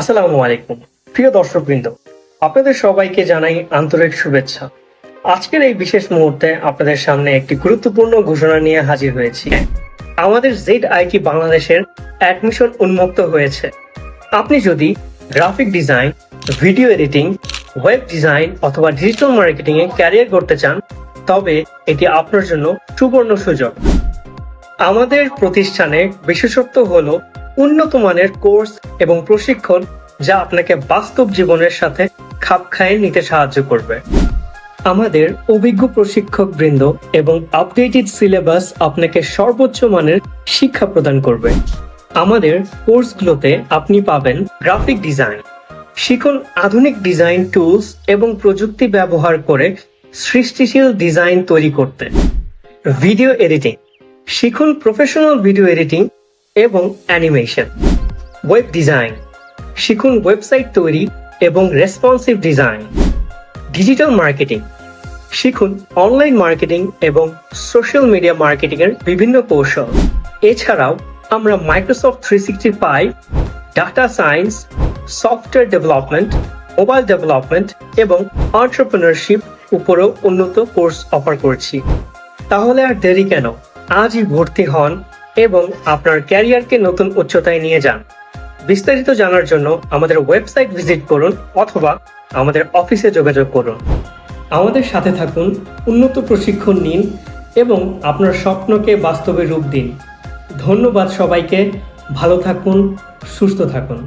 আসসালামু আলাইকুম প্রিয় দর্শকবৃন্দ, আপনাদের সবাইকে জানাই আন্তরিক শুভেচ্ছা। আজকের এই বিশেষ মুহূর্তে আপনাদের সামনে একটি গুরুত্বপূর্ণ ঘোষণা নিয়ে হাজির হয়েছি। আমাদের ZIT বাংলাদেশের অ্যাডমিশন উন্মুক্ত হয়েছে। আপনি যদি graphic design, video editing, web design অথবা ডিজিটাল মার্কেটিং এ ক্যারিয়ার করতে চান, তবে এটি আপনার জন্য সুবর্ণ সুযোগ। আমাদের প্রতিষ্ঠানে বিশেষত্ব হলো উন্নত মানের কোর্স এবং প্রশিক্ষণ, যা আপনাকে বাস্তব জীবনের সাথে খাপ খাইয়ে নিতে সাহায্য করবে। আমাদের অভিজ্ঞ প্রশিক্ষক বৃন্দ এবং আপডেটেড সিলেবাস আপনাকে সর্বোচ্চ মানের শিক্ষা প্রদান করবে। আমাদের কোর্সগুলোতে আপনি পাবেন গ্রাফিক ডিজাইন, শিখুন আধুনিক ডিজাইন টুলস এবং প্রযুক্তি ব্যবহার করে সৃষ্টিশীল ডিজাইন তৈরি করতে। ভিডিও এডিটিং, শিখুন প্রফেশনাল ভিডিও এডিটিং এবং অ্যানিমেশন। ওয়েব ডিজাইন, শিখুন ওয়েবসাইট তৈরি এবং রেসপন্সিভ ডিজাইন। ডিজিটাল মার্কেটিং, শিখুন অনলাইন মার্কেটিং এবং সোশ্যাল মিডিয়া মার্কেটিং এর বিভিন্ন কৌশল। এছাড়াও আমরা Microsoft 365, data science, software development, mobile development এবং এন্টারপ্রেনারশিপ উপরেও উন্নত কোর্স অফার করছি। তাহলে আর দেরি কেন, আজই ভর্তি হন এবং আপনার ক্যারিয়ারকে নতুন উচ্চতায় নিয়ে যান। বিস্তারিত জানার জন্য আমাদের ওয়েবসাইট ভিজিট করুন অথবা আমাদের অফিসে যোগাযোগ করুন। আমাদের সাথে থাকুন, উন্নত প্রশিক্ষণ নিন এবং আপনার স্বপ্নকে বাস্তবে রূপ দিন। ধন্যবাদ সবাইকে, ভালো থাকুন, সুস্থ থাকুন।